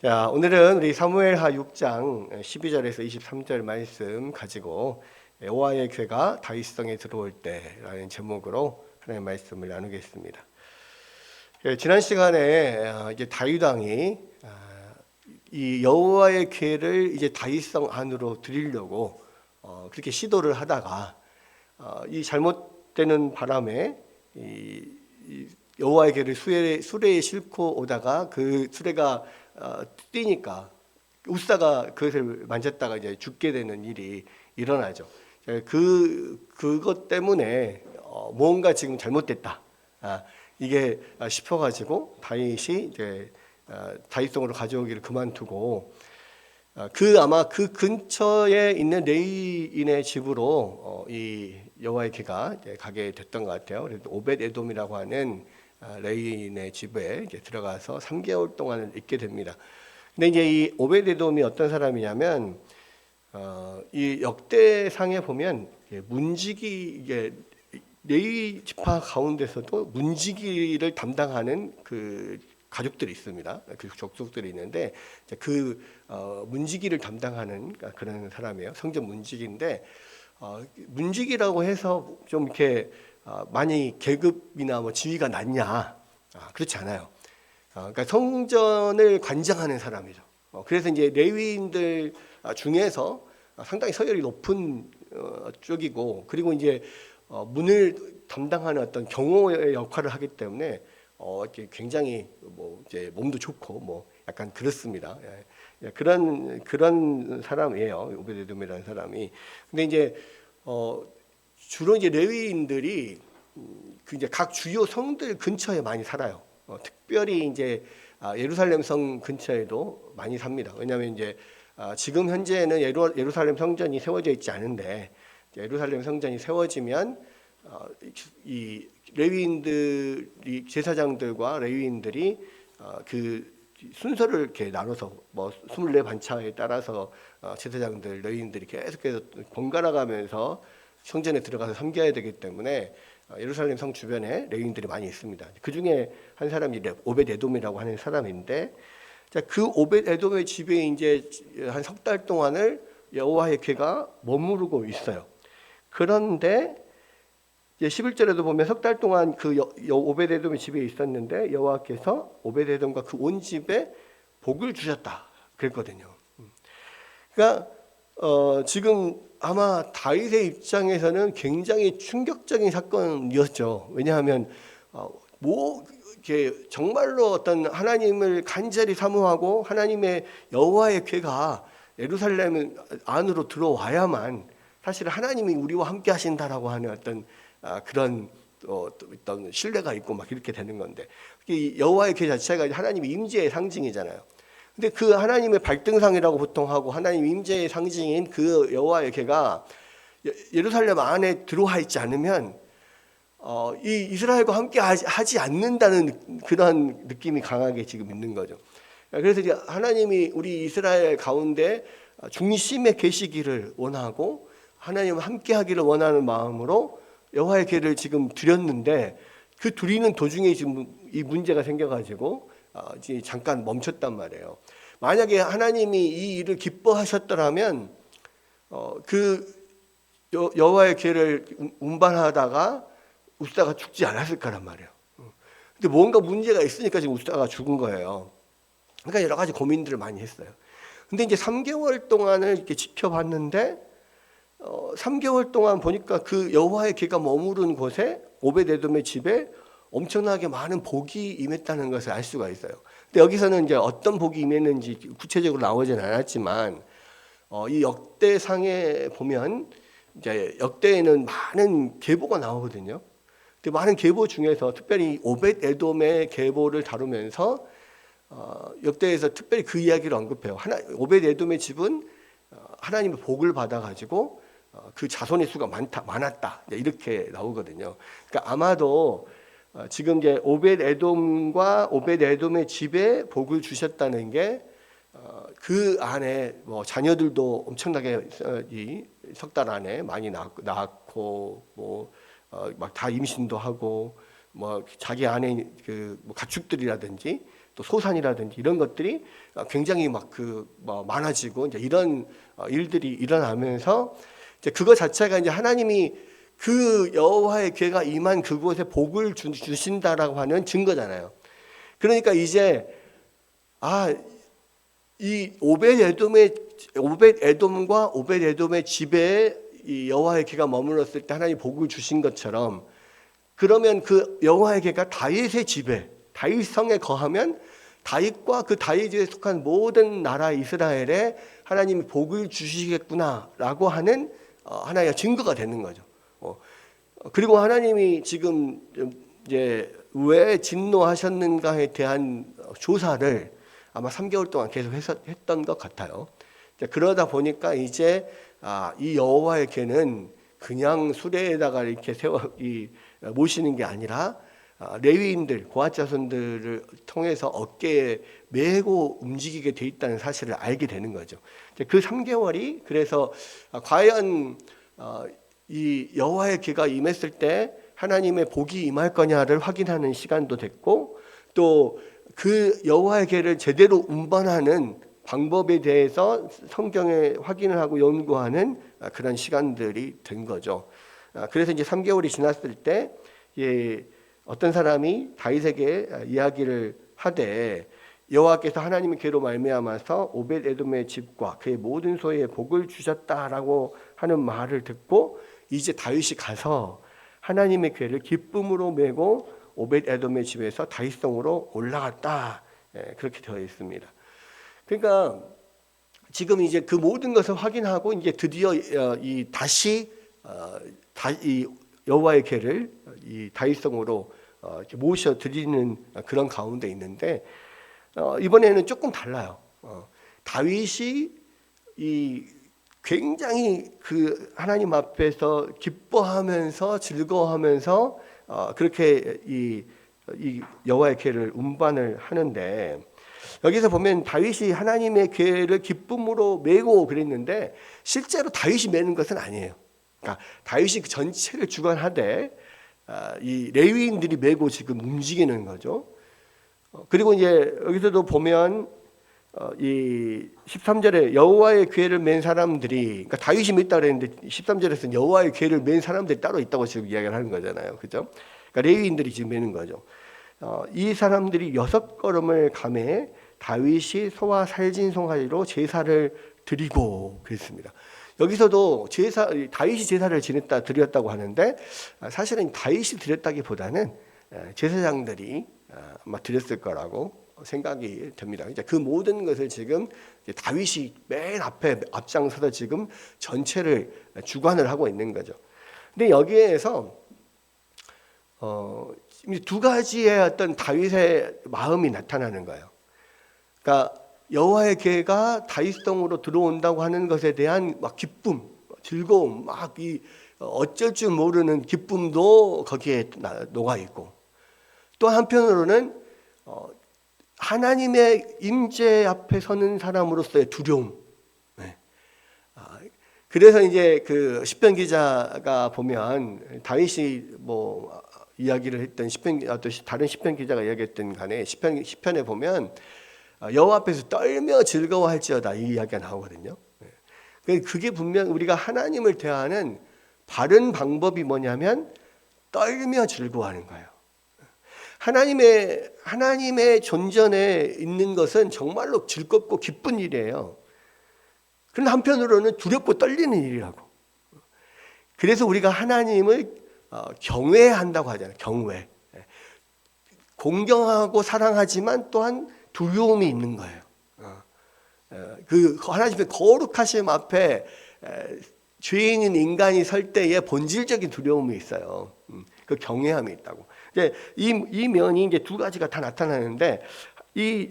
자, 오늘은 우리 사무엘하 6장 12절에서 23절 말씀 가지고 여호와의 괴가 다윗성에 들어올 때라는 제목으로 하나님의 말씀을 나누겠습니다. 지난 시간에 이제 다윗 왕이 이 여호와의 괴를 이제 다윗성 안으로 드리려고 그렇게 시도를 하다가 이 잘못되는 바람에 이 여호와의 괴를 수레에 싣고 오다가 그 수레가 뛰니까 우사가 그것을 만졌다가 이제 죽게 되는 일이 일어나죠. 그것 때문에 뭔가 지금 잘못됐다. 이게 싶어가지고 다윗이 이제 다윗성으로 가져오기를 그만두고 아마 그 근처에 있는 레위인의 집으로 이 여호와의 괴가 가게 됐던 것 같아요. 그래서 오벳에돔이라고 하는 레위인의 집에 이제 들어가서 3개월 동안을 있게 됩니다. 근데 이제 이 오벳에돔이 어떤 사람이냐면 이 역대상에 보면 이게 레위 지파 가운데서도 문지기를 담당하는 그 가족들이 있습니다. 그 족속들이 있는데 문지기를 담당하는 그런 사람이에요. 성전 문지기인데 문지기라고 해서 좀 이렇게 많이 계급이나 뭐 지위가 낮냐? 그렇지 않아요. 그러니까 성전을 관장하는 사람이죠. 그래서 이제 레위인들 중에서 상당히 서열이 높은 쪽이고, 그리고 이제 문을 담당하는 어떤 경호의 역할을 하기 때문에 굉장히 뭐 이제 몸도 좋고 뭐 약간 그렇습니다. 그런 사람이에요. 오베데돔이라는 사람이. 근데 이제 주로 이제 레위인들이 그 이제 각 주요 성들 근처에 많이 살아요. 특별히 이제 예루살렘 성 근처에도 많이 삽니다. 왜냐하면 이제 지금 현재는 예루살렘 성전이 세워져 있지 않은데 예루살렘 성전이 세워지면 이 레위인들이 제사장들과 레위인들이 그 순서를 이렇게 나눠서 뭐 24반차에 따라서 제사장들 레위인들이 계속해서 번갈아 가면서 성전에 들어가서 섬겨야 되기 때문에 예루살렘 성 주변에 레위인들이 많이 있습니다. 그 중에 한 사람이 오벳에돔이라고 하는 사람인데, 그 오벳에돔의 집에 이제 한 석 달 동안을 여호와의 괴가 머무르고 있어요. 그런데 이제 11절에도 보면 석 달 동안 그 오벳에돔의 집에 있었는데 여호와께서 오벳에돔과 그 온 집에 복을 주셨다 그랬거든요. 그러니까 지금 아마 다윗의 입장에서는 굉장히 충격적인 사건이었죠. 왜냐하면 뭐 이렇게 정말로 어떤 하나님을 간절히 사모하고 하나님의 여호와의 괴가 예루살렘 안으로 들어와야만 사실 하나님이 우리와 함께 하신다라고 하는 어떤 그런 어떤 신뢰가 있고 막 이렇게 되는 건데, 여호와의 괴 자체가 하나님의 임재의 상징이잖아요. 근데 그 하나님의 발등상이라고 보통 하고 하나님 임재의 상징인 그 여호와의 괴가 예루살렘 안에 들어와 있지 않으면 이 이스라엘과 함께 하지 않는다는 그런 느낌이 강하게 지금 있는 거죠. 그래서 이제 하나님이 우리 이스라엘 가운데 중심에 계시기를 원하고 하나님과 함께 하기를 원하는 마음으로 여호와의 괴를 지금 드렸는데, 그 드리는 도중에 지금 이 문제가 생겨가지고 이제 잠깐 멈췄단 말이에요. 만약에 하나님이 이 일을 기뻐하셨더라면 그 여호와의 괴를 운반하다가 우사가 죽지 않았을 거란 말이에요. 근데 뭔가 문제가 있으니까 지금 우사가 죽은 거예요. 그러니까 여러 가지 고민들을 많이 했어요. 근데 이제 3개월 동안을 이렇게 지켜봤는데 3개월 동안 보니까 그 여호와의 괴가 머무른 곳에 오벳에돔의 집에 엄청나게 많은 복이 임했다는 것을 알 수가 있어요. 근데 여기서는 이제 어떤 복이 임했는지 구체적으로 나오진 않았지만 이 역대상에 보면 이제 역대에는 많은 계보가 나오거든요. 근데 많은 계보 중에서 특별히 오벳에돔의 계보를 다루면서 역대에서 특별히 그 이야기를 언급해요. 오벳에돔의 집은 하나님의 복을 받아가지고 그 자손의 수가 많았다 이렇게 나오거든요. 그러니까 아마도 지금 이제 오벳에돔과 오벳에돔의 집에 복을 주셨다는 게 그 안에 뭐 자녀들도 엄청나게 이 석 달 안에 많이 낳고 뭐 막 다 임신도 하고 뭐 자기 안에 그 뭐 가축들이라든지 또 소산이라든지 이런 것들이 굉장히 많아지고 이제 이런 일들이 일어나면서 이제 그거 자체가 이제 하나님이 그 여호와의 괴가 임한 그곳에 복을 주신다라고 하는 증거잖아요. 그러니까 이제 이 오벳에돔과 오벳에돔의 집에 이 여호와의 괴가 머물렀을 때 하나님 복을 주신 것처럼, 그러면 그 여호와의 괴가 다윗의 집에, 다윗 성에 거하면 다윗과 그 다윗에 속한 모든 나라 이스라엘에 하나님이 복을 주시겠구나라고 하는 하나의 증거가 되는 거죠. 그리고 하나님이 지금 이제 왜 진노하셨는가에 대한 조사를 아마 3개월 동안 계속 했던 것 같아요. 그러다 보니까 이제 이 여호와의 괴는 그냥 수레에다가 이렇게 모시는 게 아니라 레위인들, 고앗 자손들을 통해서 어깨에 메고 움직이게 돼 있다는 사실을 알게 되는 거죠. 그 3개월이 그래서 과연 이 여호와의 괴가 임했을 때 하나님의 복이 임할 거냐를 확인하는 시간도 됐고, 또 그 여호와의 괴를 제대로 운반하는 방법에 대해서 성경에 확인을 하고 연구하는 그런 시간들이 된 거죠. 그래서 이제 3개월이 지났을 때 어떤 사람이 다윗에게 이야기를 하되, 여호와께서 하나님의 괴로 말미암아서 오벳에돔의 집과 그의 모든 소유에 복을 주셨다라고 하는 말을 듣고 이제 다윗이 가서 하나님의 괴를 기쁨으로 메고 오벳에돔의 집에서 다윗성으로 올라갔다. 그렇게 되어 있습니다. 그러니까 지금 이제 그 모든 것을 확인하고 이제 드디어 다시 이 여호와의 괴를 이 다윗성으로 모셔 드리는 그런 가운데 있는데, 이번에는 조금 달라요. 다윗이 이 굉장히 그 하나님 앞에서 기뻐하면서 즐거워하면서 그렇게 이 여호와의 괴를 운반을 하는데, 여기서 보면 다윗이 하나님의 괴를 기쁨으로 메고 그랬는데 실제로 다윗이 메는 것은 아니에요. 그러니까 다윗이 그 전체를 주관하되 이 레위인들이 메고 지금 움직이는 거죠. 그리고 이제 여기서도 보면 이 13절에 여호와의 괴를 맨 사람들이, 그러니까 다윗이 맸다 그랬는데 13절에서는 여호와의 괴를 맨 사람들이 따로 있다고 지금 이야기를 하는 거잖아요. 그죠? 그러니까 레위인들이 지금 매는 거죠. 이 사람들이 6걸음을 가매 다윗이 소와 살진 송아지로 제사를 드리고 그랬습니다. 여기서도 다윗이 제사를 드렸다고 하는데, 사실은 다윗이 드렸다기보다는 제사장들이 아마 드렸을 거라고 생각이 됩니다. 그 모든 것을 지금 다윗이 맨 앞에 앞장서서 지금 전체를 주관을 하고 있는 거죠. 근데 여기에서 두 가지의 어떤 다윗의 마음이 나타나는 거예요. 그러니까 여호와의 괴가 다윗성으로 들어온다고 하는 것에 대한 기쁨, 즐거움, 어쩔 줄 모르는 기쁨도 거기에 녹아 있고, 또 한편으로는 하나님의 임재 앞에 서는 사람으로서의 두려움. 그래서 이제 그 시편 기자가 보면 다윗이 이야기를 했던 또 다른 시편 기자가 이야기했던 간에 시편에 보면 여호와 앞에서 떨며 즐거워할지어다 이 이야기가 나오거든요. 그게 분명 우리가 하나님을 대하는 바른 방법이 뭐냐면 떨며 즐거워하는 거예요. 하나님의 존전에 있는 것은 정말로 즐겁고 기쁜 일이에요. 그런데 한편으로는 두렵고 떨리는 일이라고. 그래서 우리가 하나님을 경외한다고 하잖아요. 경외. 공경하고 사랑하지만 또한 두려움이 있는 거예요. 그 하나님의 거룩하심 앞에 죄인인 인간이 설 때에 본질적인 두려움이 있어요. 그 경외함이 있다고. 이제 이 면이 이제 두 가지가 다 나타나는데, 이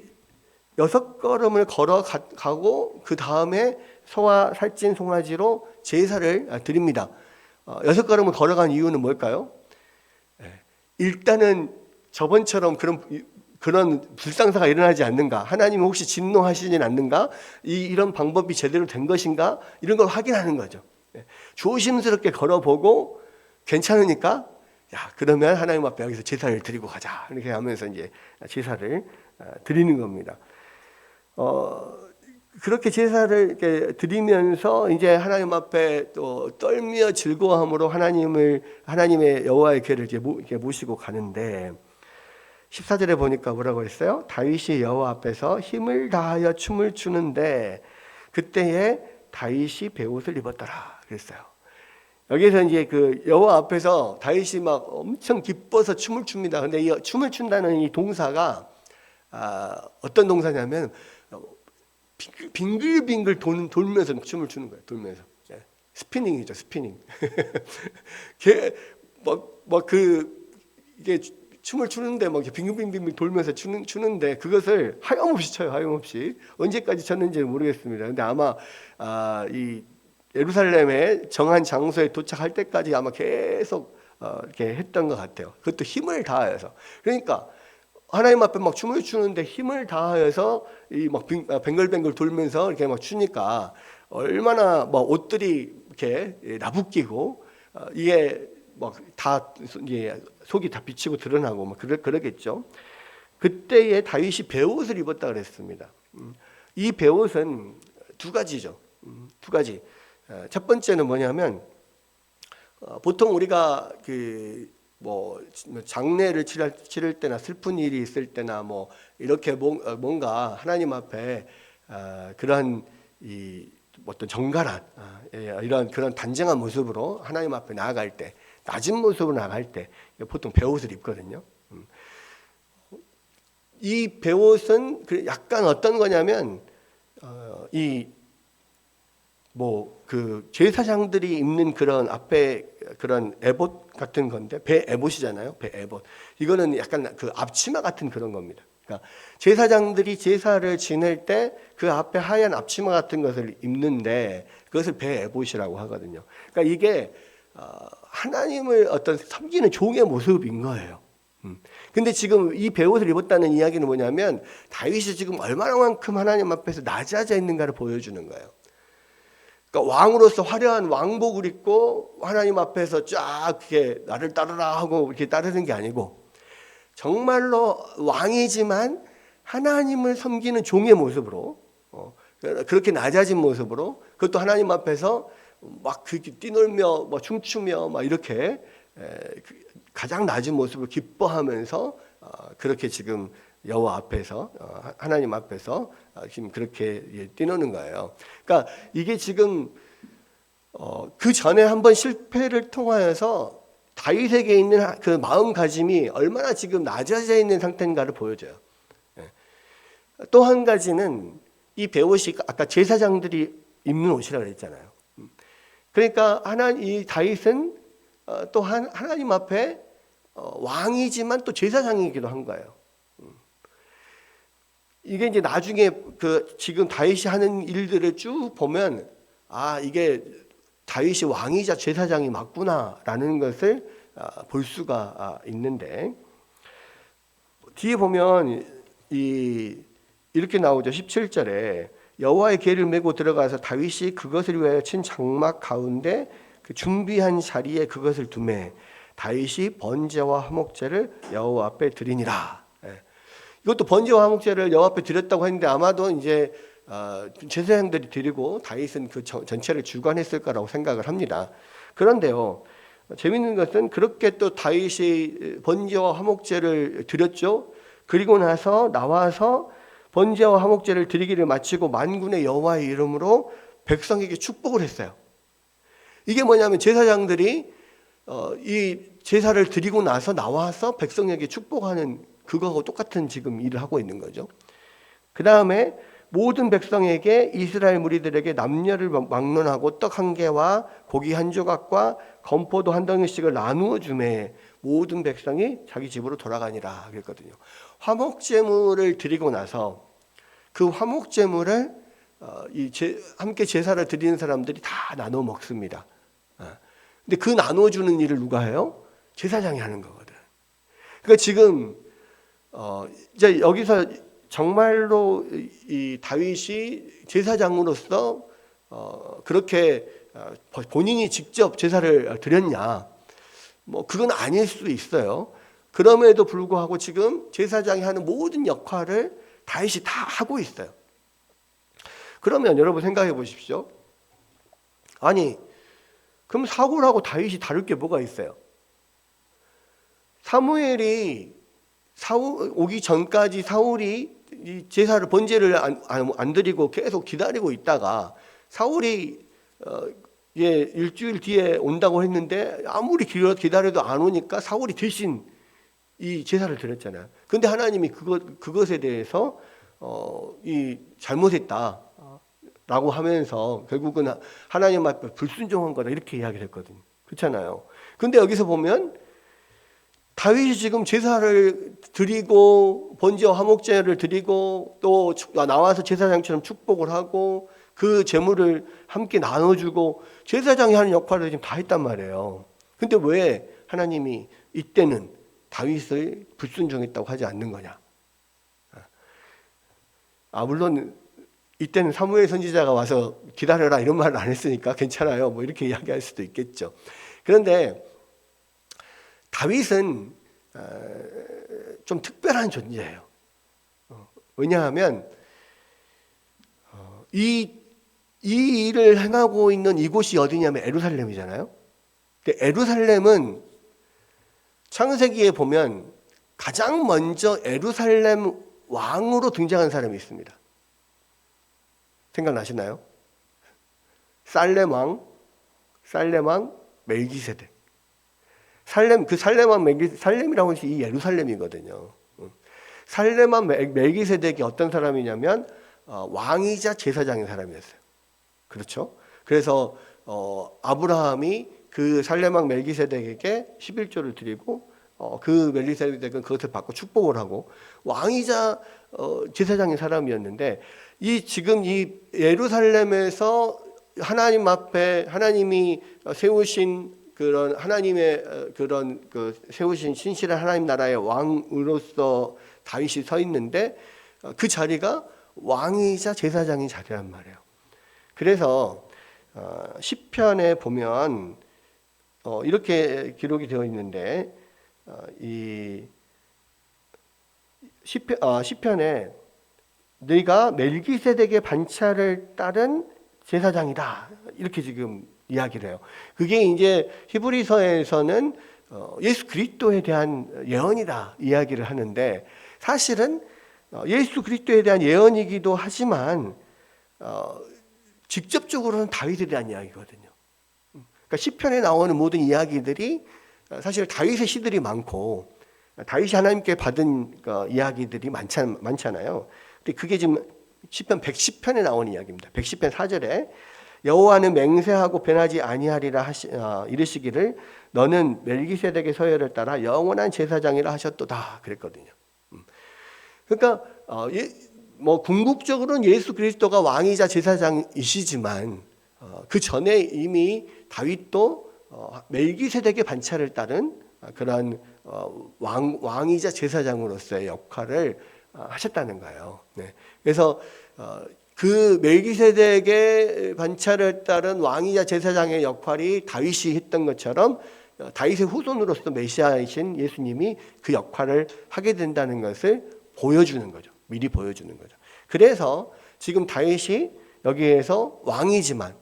6걸음을 걸어가고 그 다음에 소와 살찐 송아지로 제사를 드립니다. 6걸음을 걸어간 이유는 뭘까요? 일단은 저번처럼 그런 불상사가 일어나지 않는가, 하나님이 혹시 진노하시진 않는가, 이런 방법이 제대로 된 것인가, 이런 걸 확인하는 거죠. 조심스럽게 걸어보고 괜찮으니까 그러면 하나님 앞에 여기서 제사를 드리고 가자, 이렇게 하면서 이제 제사를 드리는 겁니다. 그렇게 제사를 이렇게 드리면서 이제 하나님 앞에 또 떨며 즐거워함으로 하나님의 여호와의 궤를 이렇게 모시고 가는데 14절에 보니까 뭐라고 했어요? 다윗이 여호와 앞에서 힘을 다하여 춤을 추는데 그때에 다윗이 베옷을 입었더라 그랬어요. 여기서 이제 그 여호와 앞에서 다윗이 막 엄청 기뻐서 춤을 춥니다. 근데 이 춤을 춘다는 이 동사가 어떤 동사냐면 빙글빙글 돌면서 춤을 추는 거예요. 돌면서 스피닝이죠, 스피닝. 이게 춤을 추는데 막 빙글빙글 돌면서 추는데 그것을 하염없이 춰요, 하염없이. 언제까지 췄는지는 모르겠습니다. 근데 아마 이 예루살렘의 정한 장소에 도착할 때까지 아마 계속 이렇게 했던 것 같아요. 그것도 힘을 다하여서. 그러니까 하나님 앞에 막 춤을 추는데 힘을 다하여서 이 막 뱅글뱅글 돌면서 이렇게 막 추니까 얼마나 막 옷들이 이렇게 나부끼고 이게 막 다 속이 다 비치고 드러나고 막 그러겠죠. 그때에 다윗이 베옷을 입었다 그랬습니다. 이 베옷은 두 가지죠. 두 가지. 첫 번째는 뭐냐면 보통 우리가 뭐 장례를 치를 때나 슬픈 일이 있을 때나 뭐 이렇게 뭔가 하나님 앞에 그러한 어떤 정갈한 이런 그런 단정한 모습으로 하나님 앞에 나아갈 때, 낮은 모습으로 나아갈 때 보통 베옷을 입거든요. 이 베옷은 약간 어떤 거냐면 그 제사장들이 입는 그런 앞에 그런 에봇 같은 건데 배 에봇이잖아요. 배 에봇. 이거는 약간 그 앞치마 같은 그런 겁니다. 그러니까 제사장들이 제사를 지낼 때 그 앞에 하얀 앞치마 같은 것을 입는데 그것을 배 에봇이라고 하거든요. 그러니까 이게 하나님을 어떤 섬기는 종의 모습인 거예요. 근데 지금 이 베옷을 입었다는 이야기는 뭐냐면 다윗이 지금 얼마나만큼 하나님 앞에서 낮아져 있는가를 보여주는 거예요. 그러니까 왕으로서 화려한 왕복을 입고 하나님 앞에서 쫙 이렇게 나를 따르라 하고 이렇게 따르는 게 아니고 정말로 왕이지만 하나님을 섬기는 종의 모습으로 그렇게 낮아진 모습으로 그것도 하나님 앞에서 막 뛰놀며 막 춤추며 막 이렇게 가장 낮은 모습을 기뻐하면서 그렇게 지금 여호와 앞에서 하나님 앞에서 지금 그렇게 뛰노는 거예요. 그러니까 이게 지금 그 전에 한번 실패를 통하여서 다윗에게 있는 그 마음가짐이 얼마나 지금 낮아져 있는 상태인가를 보여줘요. 또 한 가지는 이 베옷이 아까 제사장들이 입는 옷이라고 그랬잖아요. 그러니까 이 다윗은 또한 하나님 앞에 왕이지만 또 제사장이기도 한 거예요. 이게 이제 나중에 지금 다윗이 하는 일들을 쭉 보면 이게 다윗이 왕이자 제사장이 맞구나라는 것을 볼 수가 있는데 뒤에 보면 이렇게 나오죠. 17절에 여호와의 궤를 메고 들어가서 다윗이 그것을 위하여 친 장막 가운데 그 준비한 자리에 그것을 두매 다윗이 번제와 화목제를 여호와 앞에 드리니라. 이것도 번제와 화목제를 여호와 앞에 드렸다고 했는데 아마도 이제 제사장들이 드리고 다윗은 그 전체를 주관했을 거라고 생각을 합니다. 그런데요, 재밌는 것은 그렇게 또 다윗이 번제와 화목제를 드렸죠. 그리고 나와서 번제와 화목제를 드리기를 마치고 만군의 여호와의 이름으로 백성에게 축복을 했어요. 이게 뭐냐면 제사장들이 이 제사를 드리고 나와서 백성에게 축복하는 그거하고 똑같은 지금 일을 하고 있는 거죠. 그 다음에 모든 백성에게 이스라엘 무리들에게 남녀를 막론하고 떡 한 개와 고기 한 조각과 건포도 한 덩이씩을 나누어 주매 모든 백성이 자기 집으로 돌아가니라 그랬거든요. 화목제물을 드리고 나서 그 화목제물을 함께 제사를 드리는 사람들이 다 나눠 먹습니다. 근데 그 나눠주는 일을 누가 해요? 제사장이 하는 거거든. 그러니까 지금 이제 여기서 정말로 이 다윗이 제사장으로서 그렇게 본인이 직접 제사를 드렸냐? 뭐 그건 아닐 수도 있어요. 그럼에도 불구하고 지금 제사장이 하는 모든 역할을 다윗이 다 하고 있어요. 그러면 여러분 생각해 보십시오. 아니, 그럼 사울하고 다윗이 다를 게 뭐가 있어요? 사무엘이 사울 오기 전까지 사울이 이 제사를 번제를 안 드리고 계속 기다리고 있다가 사울이 일주일 뒤에 온다고 했는데 아무리 기다려도 안 오니까 사울이 대신 이 제사를 드렸잖아요. 근데 하나님이 그것에 대해서 이 잘못했다 라고 하면서 결국은 하나님 앞에 불순종한 거다 이렇게 이야기를 했거든요. 그렇잖아요. 근데 여기서 보면 다윗이 지금 제사를 드리고 번제와 화목제를 드리고 또 나와서 제사장처럼 축복을 하고 그 제물을 함께 나눠주고 제사장이 하는 역할을 지금 다 했단 말이에요. 근데 왜 하나님이 이때는 다윗을 불순종했다고 하지 않는 거냐? 물론 이때는 사무엘 선지자가 와서 기다려라 이런 말을 안 했으니까 괜찮아요. 뭐 이렇게 이야기할 수도 있겠죠. 그런데 다윗은 좀 특별한 존재예요. 왜냐하면 이 일을 행하고 있는 이곳이 어디냐면 예루살렘이잖아요. 예루살렘은 창세기에 보면 가장 먼저 예루살렘 왕으로 등장한 사람이 있습니다. 생각나시나요? 살렘 왕 멜기세덱. 살렘이라고 하는 이 예루살렘이거든요. 살렘 왕 멜기세덱이 어떤 사람이냐면 왕이자 제사장인 사람이었어요. 그렇죠? 그래서 아브라함이 그 살렘 왕 멜기세덱에게 11조를 드리고 그 멜기세덱은 그것을 받고 축복을 하고 왕이자 제사장인 사람이었는데 지금 이 예루살렘에서 하나님 앞에 하나님이 세우신 그런 하나님의 그런 세우신 신실한 하나님 나라의 왕으로서 다윗이 서 있는데 그 자리가 왕이자 제사장인 자리란 말이에요. 그래서 시편에 보면 이렇게 기록이 되어 있는데 이 시편에 네가 멜기세덱의 반차를 따른 제사장이다 이렇게 지금 이야기를 해요. 그게 이제 히브리서에서는 예수 그리스도에 대한 예언이다 이야기를 하는데 사실은 예수 그리스도에 대한 예언이기도 하지만 직접적으로는 다윗에 대한 이야기거든요. 그러니까 시편에 나오는 모든 이야기들이 사실 다윗의 시들이 많고 다윗이 하나님께 받은 이야기들이 많잖아요. 근데 그게 지금 시편 110편에 나오는 이야기입니다. 110편 4절에 여호와는 맹세하고 변하지 아니하리라 이르시기를 너는 멜기세덱의 서열을 따라 영원한 제사장이라 하셨도다 그랬거든요. 그러니까 뭐 궁극적으로는 예수 그리스도가 왕이자 제사장이시지만 그 전에 이미 다윗도 멜기세덱의 반차를 따른 그런 왕이자 제사장으로서의 역할을 하셨다는 거예요. 네. 그래서 그 멜기세덱의 반차를 따른 왕이자 제사장의 역할이 다윗이 했던 것처럼 다윗의 후손으로서 메시아이신 예수님이 그 역할을 하게 된다는 것을 보여주는 거죠. 미리 보여주는 거죠. 그래서 지금 다윗이 여기에서 왕이지만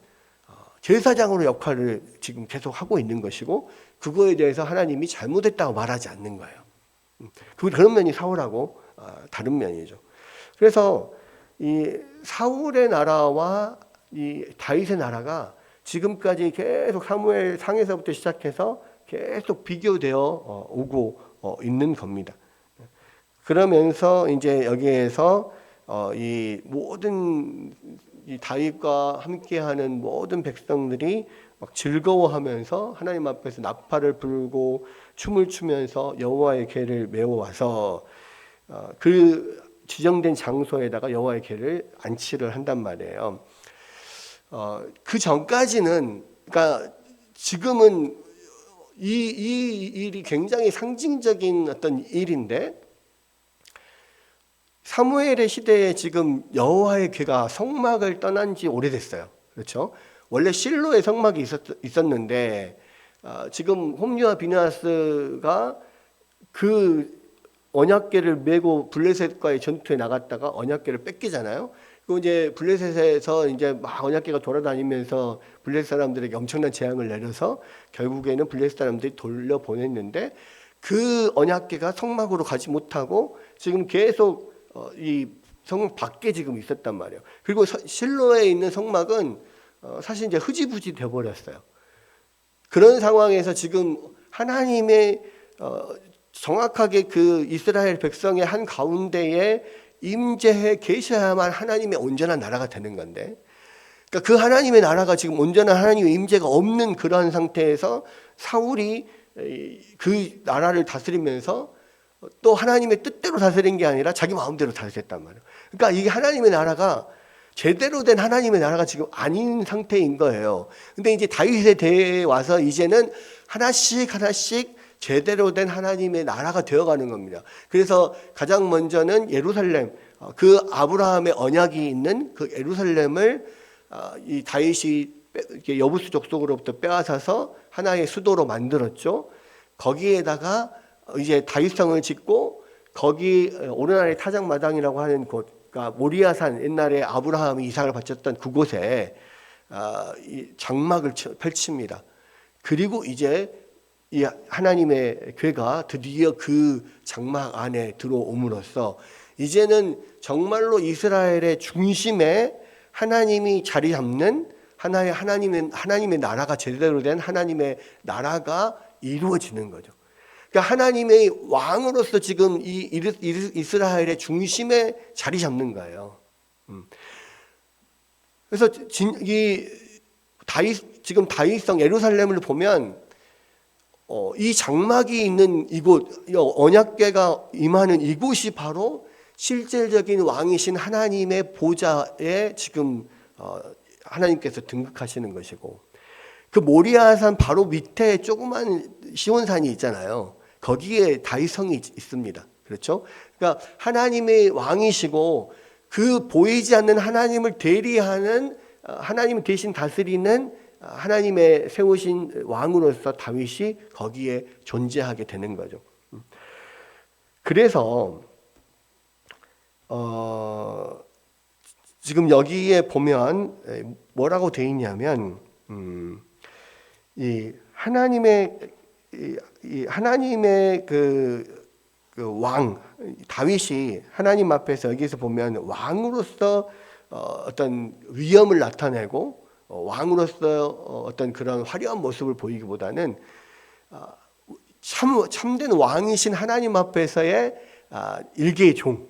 제사장으로 역할을 지금 계속 하고 있는 것이고 그거에 대해서 하나님이 잘못했다고 말하지 않는 거예요. 그런 면이 사울하고 다른 면이죠. 그래서 이 사울의 나라와 이 다윗의 나라가 지금까지 계속 사무엘 상에서부터 시작해서 계속 비교되어 오고 있는 겁니다. 그러면서 이제 여기에서 이 모든 이 다윗과 함께하는 모든 백성들이 막 즐거워하면서 하나님 앞에서 나팔을 불고 춤을 추면서 여호와의 궤를 메워와서 그 지정된 장소에다가 여호와의 궤를 안치를 한단 말이에요. 그 전까지는 그러니까 지금은 이 일이 굉장히 상징적인 어떤 일인데 사무엘의 시대에 지금 여호와의 궤가 성막을 떠난 지 오래됐어요. 그렇죠? 원래 실로에 성막이 있었는데 지금 홈리와 비느하스가 그 언약궤를 메고 블레셋과의 전투에 나갔다가 언약궤를 뺏기잖아요. 그리고 이제 블레셋에서 이제 막 언약궤가 돌아다니면서 블레셋 사람들에게 엄청난 재앙을 내려서 결국에는 블레셋 사람들이 돌려보냈는데 그 언약궤가 성막으로 가지 못하고 지금 계속 이 성막 밖에 지금 있었단 말이에요. 그리고 실로에 있는 성막은 사실 이제 흐지부지 돼버렸어요. 그런 상황에서 지금 하나님의 정확하게 그 이스라엘 백성의 한 가운데에 임재해 계셔야만 하나님의 온전한 나라가 되는 건데, 그러니까 그 하나님의 나라가 지금 온전한 하나님의 임재가 없는 그러한 상태에서 사울이 그 나라를 다스리면서 또 하나님의 뜻대로 다스린 게 아니라 자기 마음대로 다스렸단 말이에요. 그러니까 이게 하나님의 나라가 제대로 된 하나님의 나라가 지금 아닌 상태인 거예요. 근데 이제 다윗의 대에 와서 이제는 하나씩 제대로 된 하나님의 나라가 되어가는 겁니다. 그래서 가장 먼저는 예루살렘, 그 아브라함의 언약이 있는 그 예루살렘을 이 다윗이 여부수 족속으로부터 빼앗아서 하나의 수도로 만들었죠. 거기에다가 이제 다윗성을 짓고 거기 오르날의 타작마당이라고 하는 곳, 그러니까 모리아산, 옛날에 아브라함이 이삭을 바쳤던 그곳에 이 장막을 펼칩니다. 그리고 이제 이 하나님의 궤가 드디어 그 장막 안에 들어옴으로써 이제는 정말로 이스라엘의 중심에 하나님이 자리 잡는 하나님의 나라가 제대로 된 하나님의 나라가 이루어지는 거죠. 그러니까 하나님의 왕으로서 지금 이 이스라엘의 중심에 자리 잡는 거예요. 그래서 지금 다윗성 예루살렘을 보면 이 장막이 있는 이곳, 언약궤가 임하는 이곳이 바로 실질적인 왕이신 하나님의 보좌에 지금 하나님께서 등극하시는 것이고, 그 모리아산 바로 밑에 조그만 시온산이 있잖아요. 거기에 다윗성이 있습니다. 그렇죠? 그러니까 하나님의 왕이시고 그 보이지 않는 하나님을 대리하는, 하나님을 대신 다스리는 하나님의 세우신 왕으로서 다윗이 거기에 존재하게 되는 거죠. 그래서 지금 여기에 보면 뭐라고 돼 있냐면 이 하나님의 그 왕 다윗이 하나님 앞에서 여기서 보면 왕으로서 어떤 위엄을 나타내고 왕으로서 어떤 그런 화려한 모습을 보이기보다는 참된 왕이신 하나님 앞에서의 일개의 종,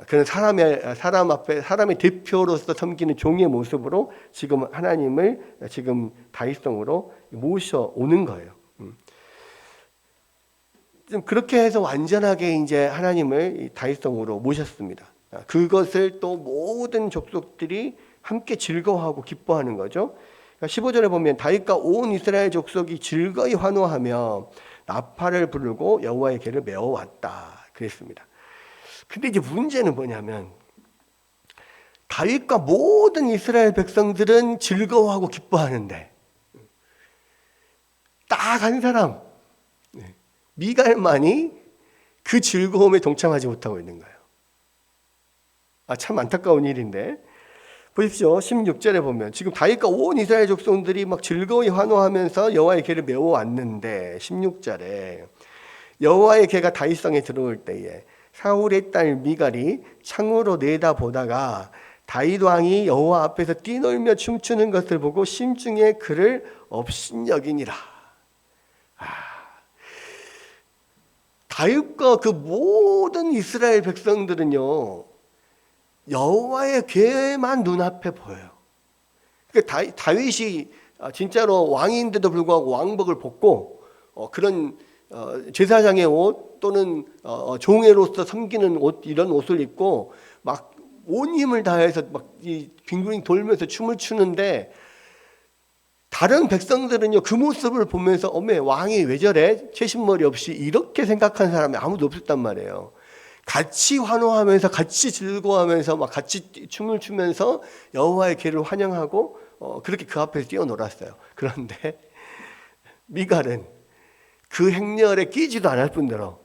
그런 사람의 대표로서 섬기는 종의 모습으로 지금 하나님을 지금 다윗성으로 모셔오는 거예요. 좀 그렇게 해서 완전하게 이제 하나님을 다윗성으로 모셨습니다. 그것을 또 모든 족속들이 함께 즐거워하고 기뻐하는 거죠. 15절에 보면 다윗과 온 이스라엘 족속이 즐거이 환호하며 나팔을 부르고 여호와의 궤를 메어왔다 그랬습니다. 근데 이제 문제는 뭐냐면 다윗과 모든 이스라엘 백성들은 즐거워하고 기뻐하는데 딱 한 사람 미갈만이 그 즐거움에 동참하지 못하고 있는 거예요. 참 안타까운 일인데 보십시오. 16절에 보면 지금 다윗과 온 이스라엘 족속들이 막 즐거이 환호하면서 여호와의 궤를 메어왔는데 16절에 여호와의 궤가 다윗성에 들어올 때에 사울의 딸 미갈이 창으로 내다보다가 다윗 왕이 여호와 앞에서 뛰놀며 춤추는 것을 보고 심중에 그를 업신여기니라. 다윗과 그 모든 이스라엘 백성들은요 여호와의 궤만 눈앞에 보여요. 그러니까 다윗이 진짜로 왕인데도 불구하고 왕복을 벗고 그런 제사장의 옷 또는 종애로서 섬기는 옷, 이런 옷을 입고 막 온 힘을 다해서 막 이 빙빙 돌면서 춤을 추는데 다른 백성들은요 그 모습을 보면서 어메 왕이 왜 저래? 채신머리 없이, 이렇게 생각하는 사람이 아무도 없었단 말이에요. 같이 환호하면서 같이 즐거워하면서 막 같이 춤을 추면서 여호와의 궤를 환영하고 그렇게 그 앞에서 뛰어놀았어요. 그런데 미갈은 그 행렬에 끼지도 않을 뿐더러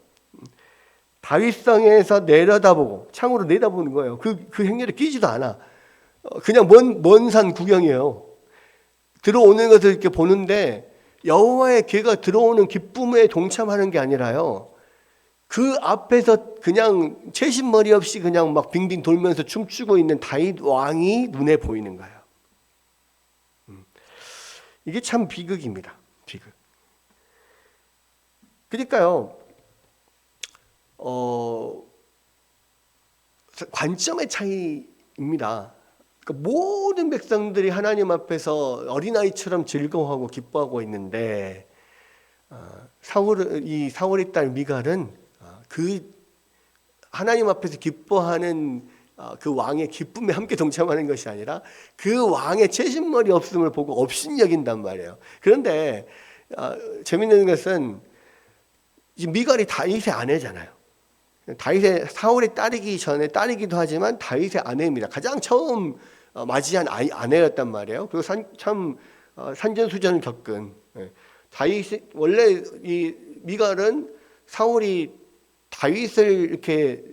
다윗성에서 내려다보고 창으로 내다보는 거예요. 그 행렬에 끼지도 않아. 그냥 먼 산 구경이에요. 들어오는 것을 이렇게 보는데 여호와의 괴가 들어오는 기쁨에 동참하는 게 아니라요. 그 앞에서 그냥 채신머리 없이 그냥 막 빙빙 돌면서 춤추고 있는 다윗 왕이 눈에 보이는 거예요. 이게 참 비극입니다. 비극. 그러니까요. 관점의 차이입니다. 그러니까 모든 백성들이 하나님 앞에서 어린아이처럼 즐거워하고 기뻐하고 있는데 사울의 딸 미갈은 그 하나님 앞에서 기뻐하는 그 왕의 기쁨에 함께 동참하는 것이 아니라 그 왕의 채신머리 없음을 보고 업신여긴단 말이에요. 그런데 재밌는 것은 미갈이 다윗의 아내잖아요. 다윗의 사울의 딸이기 전에 딸이기도 하지만 다윗의 아내입니다. 가장 처음 맞이한 아내였단 말이에요. 그리고 참 산전수전을 겪은 다윗 원래 이 미갈은 사울이 다윗을 이렇게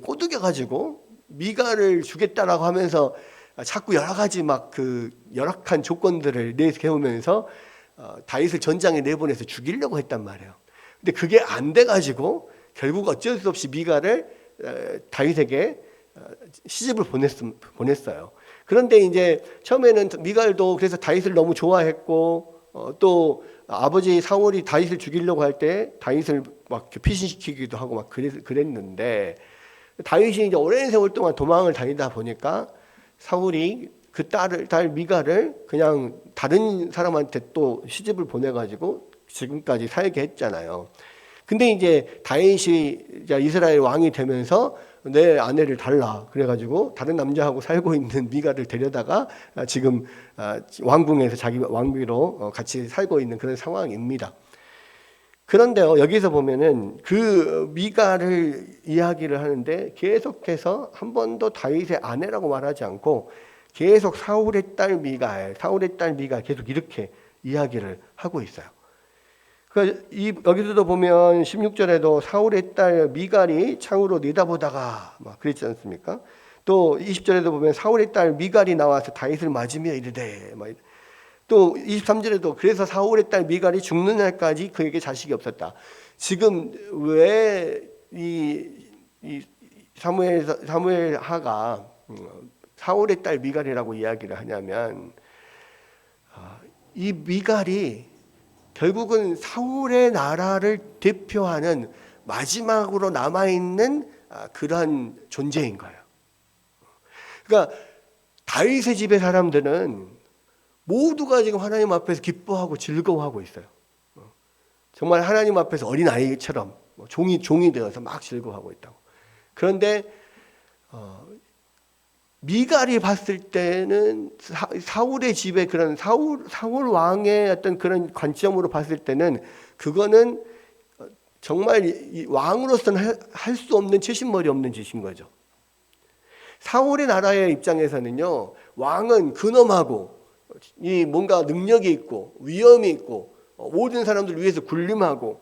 꼬드겨 가지고 미갈을 주겠다라고 하면서 자꾸 여러 가지 막 그 열악한 조건들을 내세우면서 다윗을 전장에 내보내서 죽이려고 했단 말이에요. 근데 그게 안 돼 가지고 결국 어쩔 수 없이 미갈을 다윗에게 시집을 보냈어요. 그런데 이제 처음에는 미갈도 그래서 다윗을 너무 좋아했고 또 아버지 사울이 다윗을 죽이려고 할 때 다윗을 막 피신시키기도 하고 막 그랬는데 다윗이 이제 오랜 세월 동안 도망을 다니다 보니까 사울이 그 딸 미갈을 그냥 다른 사람한테 또 시집을 보내가지고 지금까지 살게 했잖아요. 근데 이제 다윗이 이스라엘 왕이 되면서 내 아내를 달라 그래가지고 다른 남자하고 살고 있는 미갈을 데려다가 지금 왕궁에서 자기 왕비로 같이 살고 있는 그런 상황입니다. 그런데요, 여기서 보면은 그 미갈을 이야기를 하는데 계속해서 한 번도 다윗의 아내라고 말하지 않고 계속 사울의 딸 미갈 계속 이렇게 이야기를 하고 있어요. 여기서도 보면 16절에도 사울의 딸 미갈이 창으로 내다보다가 막 그랬지 않습니까? 또 20절에도 보면 사울의 딸 미갈이 나와서 다윗을 맞으며 이르되 또 23절에도 그래서 사울의 딸 미갈이 죽는 날까지 그에게 자식이 없었다. 지금 왜 이 사무엘 하가 사울의 딸 미갈이라고 이야기를 하냐면 이 미갈이 결국은 사울의 나라를 대표하는 마지막으로 남아있는 그러한 존재인 거예요. 그러니까 다윗의 집의 사람들은 모두가 지금 하나님 앞에서 기뻐하고 즐거워하고 있어요. 정말 하나님 앞에서 어린아이처럼 종이 되어서 막 즐거워하고 있다고. 그런데 미갈이 봤을 때는 사울의 집에 그런 사울 왕의 어떤 그런 관점으로 봤을 때는 그거는 정말 왕으로서는 할 수 없는 채신머리 없는 짓인 거죠. 사울의 나라의 입장에서는요, 왕은 근엄하고 이 뭔가 능력이 있고 위엄이 있고 모든 사람들 위해서 군림하고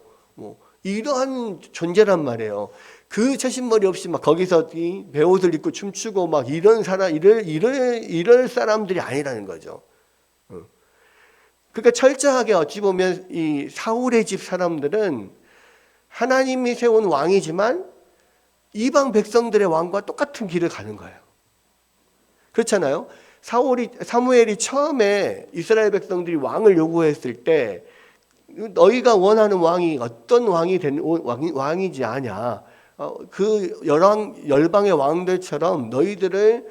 이러한 존재란 말이에요. 그 채신머리 없이 막 거기서 이 베옷을 입고 춤추고 막 이럴 사람들이 아니라는 거죠. 그러니까 철저하게 어찌 보면 이 사울의 집 사람들은 하나님이 세운 왕이지만 이방 백성들의 왕과 똑같은 길을 가는 거예요. 그렇잖아요. 사무엘이 처음에 이스라엘 백성들이 왕을 요구했을 때 너희가 원하는 왕이 어떤 왕이지 아냐. 그 열방의 왕들처럼 너희들을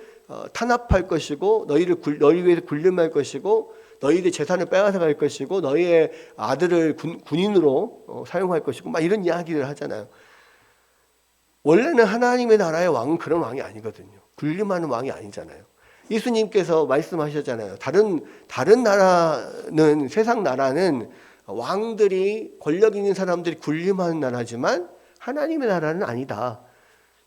탄압할 것이고 너희 위해서 군림할 것이고 너희들 재산을 빼앗아갈 것이고 너희의 아들을 군인으로 사용할 것이고 막 이런 이야기를 하잖아요. 원래는 하나님의 나라의 왕은 그런 왕이 아니거든요. 군림하는 왕이 아니잖아요. 예수님께서 말씀하셨잖아요. 다른 나라는 세상 나라는 왕들이 권력 있는 사람들이 군림하는 나라지만 하나님의 나라는 아니다.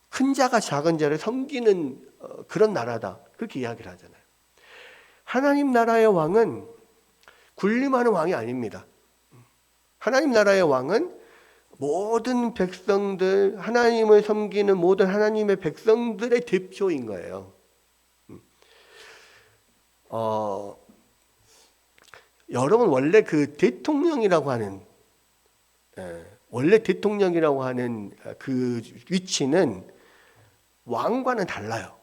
큰 자가 작은 자를 섬기는 그런 나라다. 그렇게 이야기를 하잖아요. 하나님 나라의 왕은 군림하는 왕이 아닙니다. 하나님 나라의 왕은 모든 백성들, 하나님을 섬기는 모든 하나님의 백성들의 대표인 거예요. 여러분 원래 그 대통령이라고 하는 그 위치는 왕과는 달라요.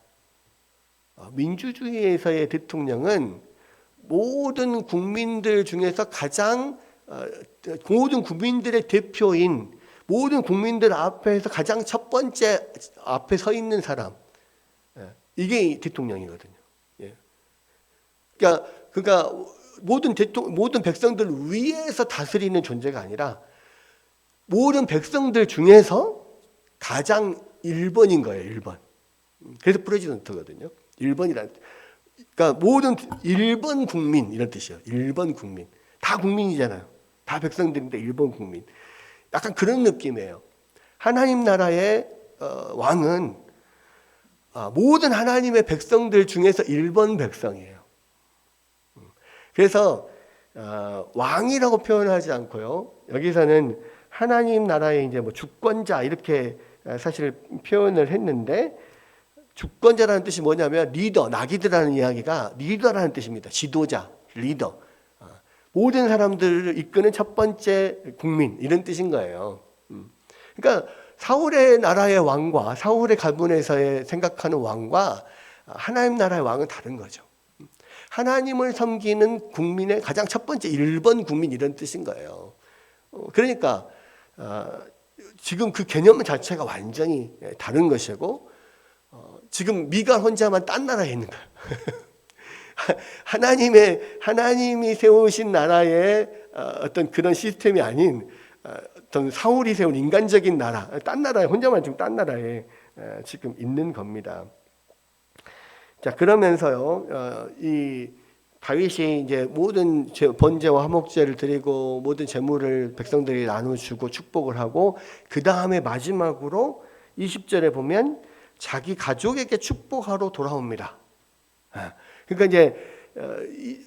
민주주의에서의 대통령은 모든 국민들 중에서 가장 모든 국민들의 대표인, 모든 국민들 앞에서 가장 첫 번째 앞에 서 있는 사람, 이게 대통령이거든요. 그러니까 모든 백성들 위에서 다스리는 존재가 아니라 모든 백성들 중에서 가장 1번인 거예요. 1번. 그래서 프레지던트거든요. 1번이란, 그러니까 모든 1번 국민 이런 뜻이에요. 1번 국민. 다 국민이잖아요. 다 백성들인데 1번 국민. 약간 그런 느낌이에요. 하나님 나라의 왕은 모든 하나님의 백성들 중에서 1번 백성이에요. 그래서 왕이라고 표현하지 않고요. 여기서는 하나님 나라의 이제 뭐 주권자 이렇게 사실 표현을 했는데, 주권자라는 뜻이 뭐냐면 리더, 나기드라는 이야기가 리더라는 뜻입니다. 지도자, 리더. 모든 사람들을 이끄는 첫 번째 국민 이런 뜻인 거예요. 그러니까 사울의 나라의 왕과 사울의 가문에서의 생각하는 왕과 하나님 나라의 왕은 다른 거죠. 하나님을 섬기는 국민의 가장 첫 번째 1번 국민 이런 뜻인 거예요. 그러니까 지금 그 개념 자체가 완전히 다른 것이고, 지금 미갈 혼자만 딴 나라에 있는 거예요. 하나님이 세우신 나라의 어떤 그런 시스템이 아닌 어떤 사울이 세운 인간적인 나라, 딴 나라에 혼자만 지금 딴 나라에 지금 있는 겁니다. 자, 그러면서요, 이 다윗이 이제 모든 번제와 화목제를 드리고 모든 제물을 백성들이 나눠주고 축복을 하고, 그 다음에 마지막으로 20절에 보면 자기 가족에게 축복하러 돌아옵니다. 그러니까 이제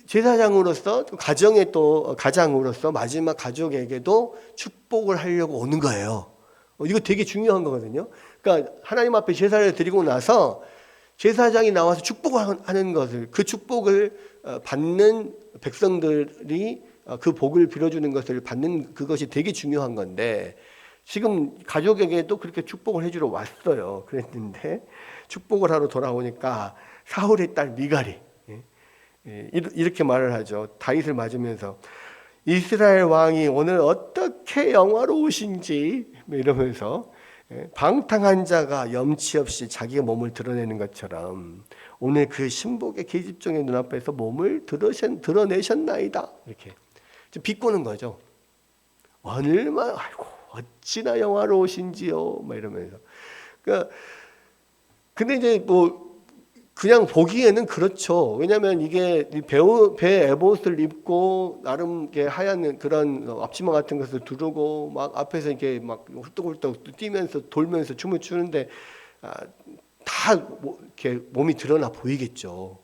제사장으로서 가정의 또 가장으로서 마지막 가족에게도 축복을 하려고 오는 거예요. 이거 되게 중요한 거거든요. 그러니까 하나님 앞에 제사를 드리고 나서 제사장이 나와서 축복하는 것을, 그 축복을 받는 백성들이 그 복을 빌어주는 것을 받는 그것이 되게 중요한 건데, 지금 가족에게도 그렇게 축복을 해주러 왔어요. 그랬는데 축복을 하러 돌아오니까 사울의 딸 미갈이 이렇게 말을 하죠. 다윗을 맞으면서 이스라엘 왕이 오늘 어떻게 영화로우신지 이러면서, 방탕한 자가 염치 없이 자기의 몸을 드러내는 것처럼 오늘 그 신복의 계집종의 눈앞에서 몸을 드러내셨나이다. 이렇게 좀 비꼬는 거죠. 얼마나, 아이고 어찌나 영화로우신지요, 막 이러면서. 그러니까 근데 이제 뭐 그냥 보기에는 그렇죠. 왜냐하면 이게 배 에봇을 입고 나름 하얀 그런 앞치마 같은 것을 두르고 막 앞에서 이렇게 막 훌떡훌떡 뛰면서 돌면서 춤을 추는데 다 이렇게 몸이 드러나 보이겠죠.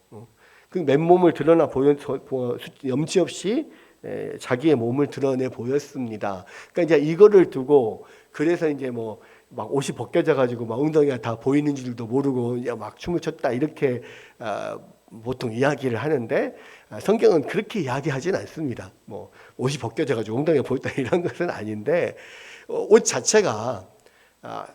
그 맨몸을 드러나 염치 없이 자기의 몸을 드러내 보였습니다. 그러니까 이제 이거를 두고, 그래서 이제 뭐 막 옷이 벗겨져 가지고 막 엉덩이가 다 보이는 줄도 모르고 막 춤을 췄다 이렇게 보통 이야기를 하는데, 성경은 그렇게 이야기하진 않습니다. 뭐 옷이 벗겨져 가지고 엉덩이가 보였다 이런 것은 아닌데, 옷 자체가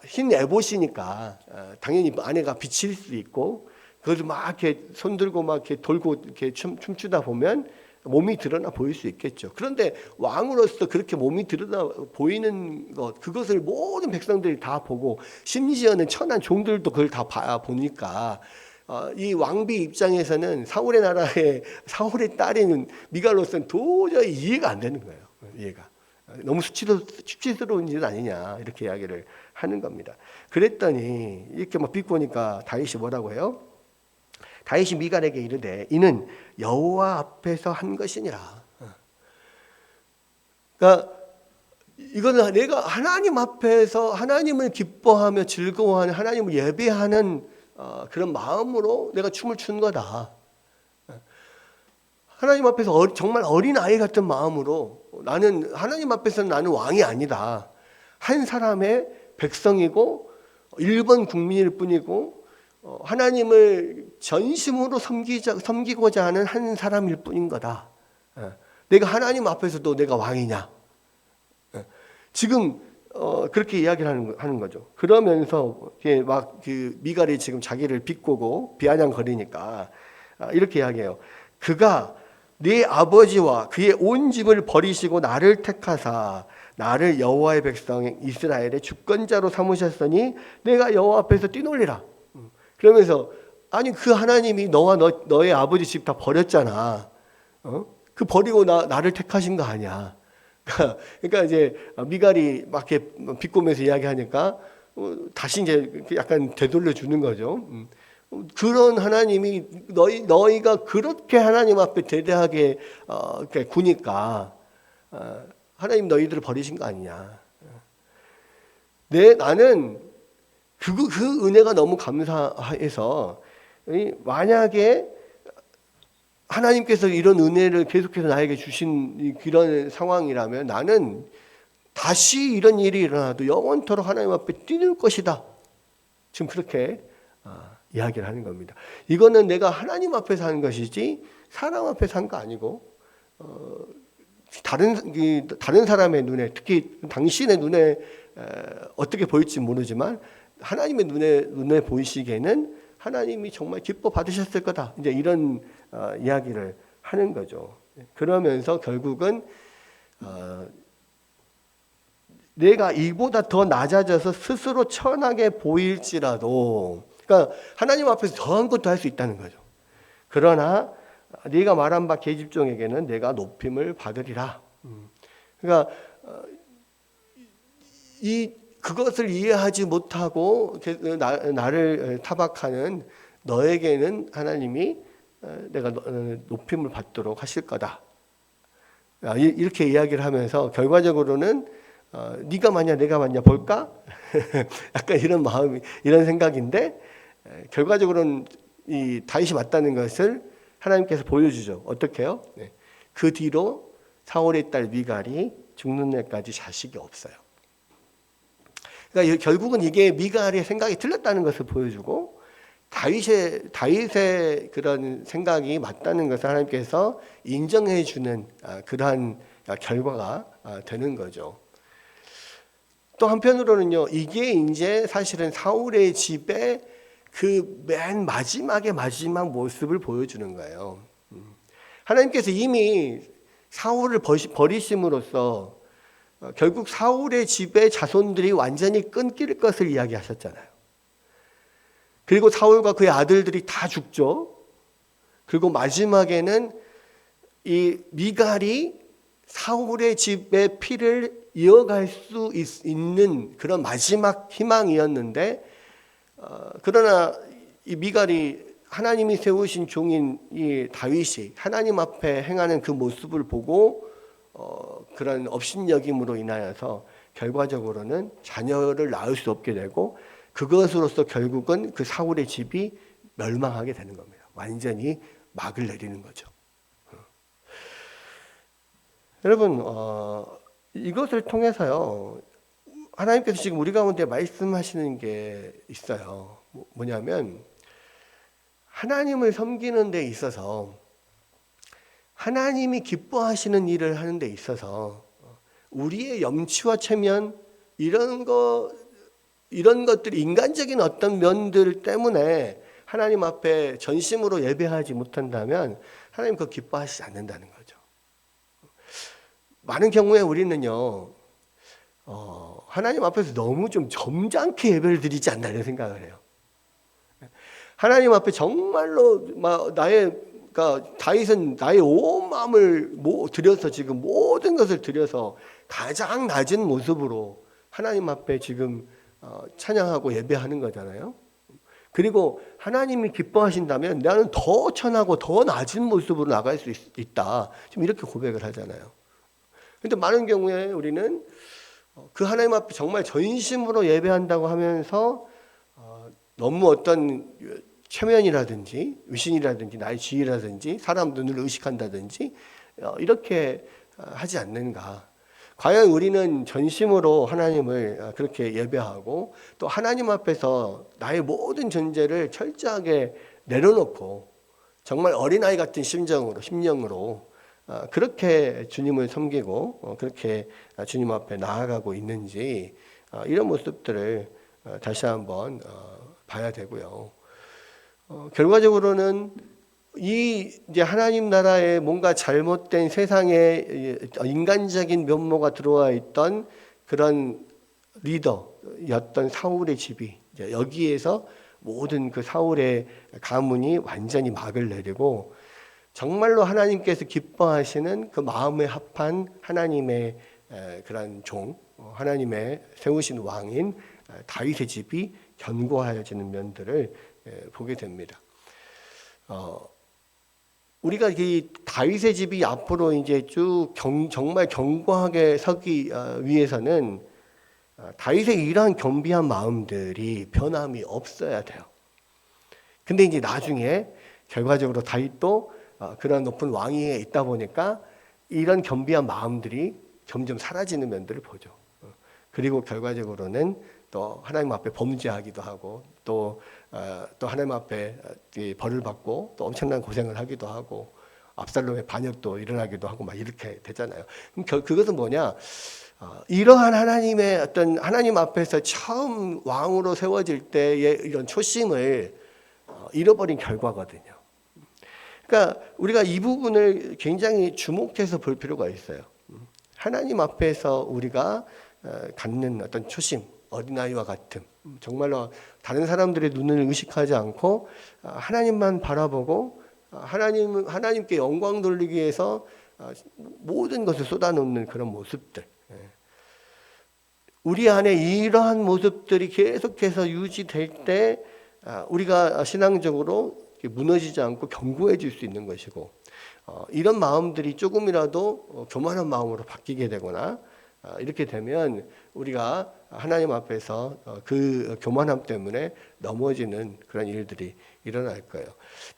흰 에봇이니까 당연히 안에가 비칠 수 있고, 그것을 막 이렇게 손들고 막 이렇게 돌고 이렇게 춤추다 보면 몸이 드러나 보일 수 있겠죠. 그런데 왕으로서 그렇게 몸이 드러나 보이는 것, 그것을 모든 백성들이 다 보고, 심지어는 천한 종들도 그걸 다 보니까 이 왕비 입장에서는 사울의 나라의 사울의 딸인 미갈로서는 도저히 이해가 안 되는 거예요. 이해가 너무 수치스러운 일 아니냐, 이렇게 이야기를 하는 겁니다. 그랬더니 이렇게 막 비꼬니까 다윗이 뭐라고 해요? 다윗이 미갈에게 이르되 이는 여호와 앞에서 한 것이니라. 그러니까 이거는 내가 하나님 앞에서 하나님을 기뻐하며 즐거워하는, 하나님을 예배하는 그런 마음으로 내가 춤을 춘 거다. 하나님 앞에서 정말 어린 아이 같은 마음으로 나는 하나님 앞에서는 나는 왕이 아니다. 한 사람의 백성이고 일본 국민일 뿐이고 하나님을 전심으로 섬기고자 하는 한 사람일 뿐인 거다. 내가 하나님 앞에서도 내가 왕이냐? 지금 그렇게 이야기를 하는 거죠. 그러면서 막 그 미갈이 지금 자기를 비꼬고 비아냥거리니까 이렇게 이야기해요. 그가 네 아버지와 그의 온 집을 버리시고 나를 택하사 나를 여호와의 백성 이스라엘의 주권자로 삼으셨으니 내가 여호와 앞에서 뛰놀리라. 그러면서 아니 그 하나님이 너와 너의 아버지 집 다 버렸잖아. 그 버리고 나를 택하신 거 아니야. 그러니까 이제 미갈이 막 이렇게 비꼬면서 이야기하니까 다시 이제 약간 되돌려 주는 거죠. 그런 하나님이 너희가 그렇게 하나님 앞에 대대하게 구니까 하나님 너희들을 버리신 거 아니냐. 나는 그 은혜가 너무 감사해서 만약에 하나님께서 이런 은혜를 계속해서 나에게 주신 그런 상황이라면 나는 다시 이런 일이 일어나도 영원토록 하나님 앞에 뛰는 것이다. 지금 그렇게 이야기를 하는 겁니다. 이거는 내가 하나님 앞에서 하는 것이지 사람 앞에서 한 거 아니고 다른 사람의 눈에 특히 당신의 눈에 어떻게 보일지 모르지만 하나님의 눈에 보이시기에는 하나님이 정말 기뻐 받으셨을 거다. 이제 이런 이야기를 하는 거죠. 그러면서 결국은 내가 이보다 더 낮아져서 스스로 천하게 보일지라도, 그러니까 하나님 앞에서 더한 것도 할 수 있다는 거죠. 그러나 네가 말한 바 계집종에게는 내가 높임을 받으리라. 그러니까 그것을 이해하지 못하고 나를 타박하는 너에게는 하나님이 내가 높임을 받도록 하실 거다. 이렇게 이야기를 하면서 결과적으로는 네가 맞냐 내가 맞냐 볼까? 약간 이런 마음이 이런 생각인데 결과적으로는 이 다윗이 맞다는 것을 하나님께서 보여주죠. 어떻게요? 그 뒤로 사울의 딸 미갈이 죽는 날까지 자식이 없어요. 그러니까 결국은 이게 미갈의 생각이 틀렸다는 것을 보여주고 다윗의 그런 생각이 맞다는 것을 하나님께서 인정해 주는 그러한 결과가 되는 거죠. 또 한편으로는요, 이게 이제 사실은 사울의 집의 그 맨 마지막 모습을 보여주는 거예요. 하나님께서 이미 사울을 버리심으로써 결국 사울의 집의 자손들이 완전히 끊길 것을 이야기하셨잖아요. 그리고 사울과 그의 아들들이 다 죽죠. 그리고 마지막에는 이 미갈이 사울의 집의 피를 이어갈 수 있는 그런 마지막 희망이었는데, 그러나 이 미갈이 하나님이 세우신 종인 이 다윗이 하나님 앞에 행하는 그 모습을 보고 그런 업신여김으로 인하여서 결과적으로는 자녀를 낳을 수 없게 되고 그것으로서 결국은 그 사울의 집이 멸망하게 되는 겁니다. 완전히 막을 내리는 거죠. 여러분, 이것을 통해서요, 하나님께서 지금 우리 가운데 말씀하시는 게 있어요. 뭐냐면 하나님을 섬기는 데 있어서 하나님이 기뻐하시는 일을 하는 데 있어서 우리의 염치와 체면 이런 것들이 인간적인 어떤 면들 때문에 하나님 앞에 전심으로 예배하지 못한다면 하나님 그거 기뻐하시지 않는다는 거죠. 많은 경우에 우리는요, 하나님 앞에서 너무 좀 점잖게 예배를 드리지 않나 이런 생각을 해요. 하나님 앞에 정말로 그러니까 다윗은 나의 온 마음을 들여서 지금 모든 것을 들여서 가장 낮은 모습으로 하나님 앞에 지금 찬양하고 예배하는 거잖아요. 그리고 하나님이 기뻐하신다면 나는 더 천하고 더 낮은 모습으로 나갈 수 있다. 지금 이렇게 고백을 하잖아요. 그런데 많은 경우에 우리는 그 하나님 앞에 정말 전심으로 예배한다고 하면서 너무 어떤 체면이라든지 위신이라든지 나의 지위라든지 사람 눈을 의식한다든지 이렇게 하지 않는가? 과연 우리는 전심으로 하나님을 그렇게 예배하고 또 하나님 앞에서 나의 모든 존재를 철저하게 내려놓고 정말 어린아이 같은 심령으로 그렇게 주님을 섬기고 그렇게 주님 앞에 나아가고 있는지 이런 모습들을 다시 한번 봐야 되고요. 결과적으로는 이제 하나님 나라에 뭔가 잘못된 세상에 인간적인 면모가 들어와 있던 그런 리더였던 사울의 집이 여기에서 모든 그 사울의 가문이 완전히 막을 내리고 정말로 하나님께서 기뻐하시는 그 마음에 합한 하나님의 그런 종, 하나님의 세우신 왕인 다윗의 집이 견고해지는 면들을 보게 됩니다. 우리가 이 다윗의 집이 앞으로 이제 쭉 정말 견고하게 서기 위해서는 다윗의 이러한 겸비한 마음들이 변함이 없어야 돼요. 근데 이제 나중에 결과적으로 다윗도 그런 높은 왕위에 있다 보니까 이런 겸비한 마음들이 점점 사라지는 면들을 보죠. 그리고 결과적으로는 또 하나님 앞에 범죄하기도 하고 또 하나님 앞에 벌을 받고 또 엄청난 고생을 하기도 하고 압살롬의 반역도 일어나기도 하고 막 이렇게 되잖아요. 그것은 뭐냐? 이러한 하나님의 어떤 하나님 앞에서 처음 왕으로 세워질 때의 이런 초심을 잃어버린 결과거든요. 그러니까 우리가 이 부분을 굉장히 주목해서 볼 필요가 있어요. 하나님 앞에서 우리가 갖는 어떤 초심, 어린아이와 같음, 정말로 다른 사람들의 눈을 의식하지 않고 하나님만 바라보고 하나님께 영광 돌리기 위해서 모든 것을 쏟아놓는 그런 모습들. 우리 안에 이러한 모습들이 계속해서 유지될 때 우리가 신앙적으로 무너지지 않고 견고해질 수 있는 것이고, 이런 마음들이 조금이라도 교만한 마음으로 바뀌게 되거나 이렇게 되면 우리가 하나님 앞에서 그 교만함 때문에 넘어지는 그런 일들이 일어날 거예요.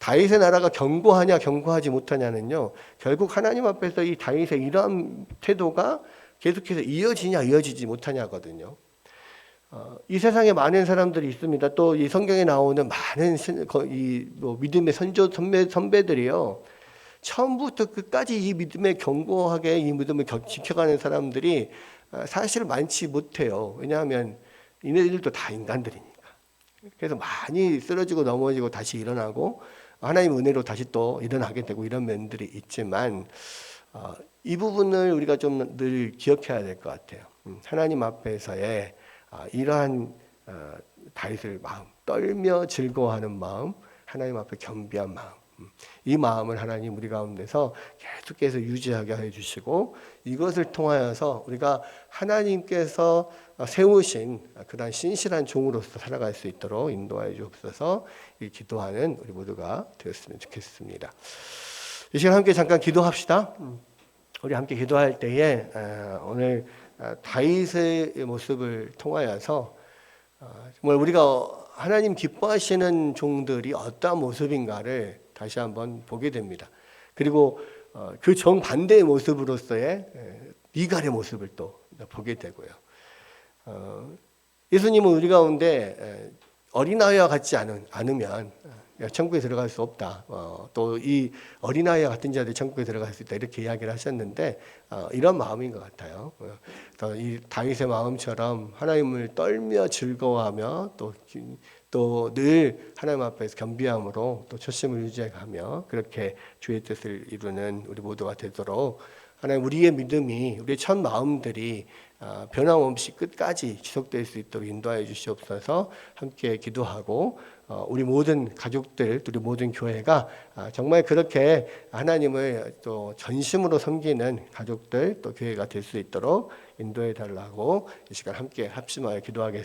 다윗의 나라가 견고하냐 견고하지 못하냐는요, 결국 하나님 앞에서 이 다윗의 이러한 태도가 계속해서 이어지냐 이어지지 못하냐거든요. 이 세상에 많은 사람들이 있습니다. 또 이 성경에 나오는 많은 믿음의 선배들이요, 처음부터 끝까지 이 믿음에 견고하게 이 믿음을 지켜가는 사람들이 사실 많지 못해요. 왜냐하면 이네들도 다 인간들이니까. 그래서 많이 쓰러지고 넘어지고 다시 일어나고 하나님의 은혜로 다시 또 일어나게 되고 이런 면들이 있지만, 이 부분을 우리가 좀 늘 기억해야 될 것 같아요. 하나님 앞에서의 이러한 다윗의 마음, 떨며 즐거워하는 마음, 하나님 앞에 겸비한 마음, 이 마음을 하나님 우리 가운데서 계속해서 유지하게 해주시고, 이것을 통하여서 우리가 하나님께서 세우신 그런 신실한 종으로서 살아갈 수 있도록 인도하여 주옵소서. 이 기도하는 우리 모두가 되었으면 좋겠습니다. 이 시간 함께 잠깐 기도합시다. 우리 함께 기도할 때에 오늘 다윗의 모습을 통하여서 정말 우리가 하나님 기뻐하시는 종들이 어떠한 모습인가를 다시 한번 보게 됩니다. 그리고 그 정반대의 모습으로서의 미갈의 모습을 또 보게 되고요. 예수님은 우리 가운데 어린아이와 같지 않으면 천국에 들어갈 수 없다. 또 이 어린아이와 같은 자들이 천국에 들어갈 수 있다. 이렇게 이야기를 하셨는데 이런 마음인 것 같아요. 이 다윗의 마음처럼 하나님을 떨며 즐거워하며 또 늘 하나님 앞에서 겸비함으로 또 초심을 유지해가며 그렇게 주의 뜻을 이루는 우리 모두가 되도록 하나님, 우리의 믿음이, 우리의 첫 마음들이 변함없이 끝까지 지속될 수 있도록 인도하여 주시옵소서. 함께 기도하고 우리 모든 가족들, 우리 모든 교회가 정말 그렇게 하나님을 또 전심으로 섬기는 가족들, 또 교회가 될 수 있도록 인도해 달라고 이 시간 함께 합심하여 기도하겠습니다.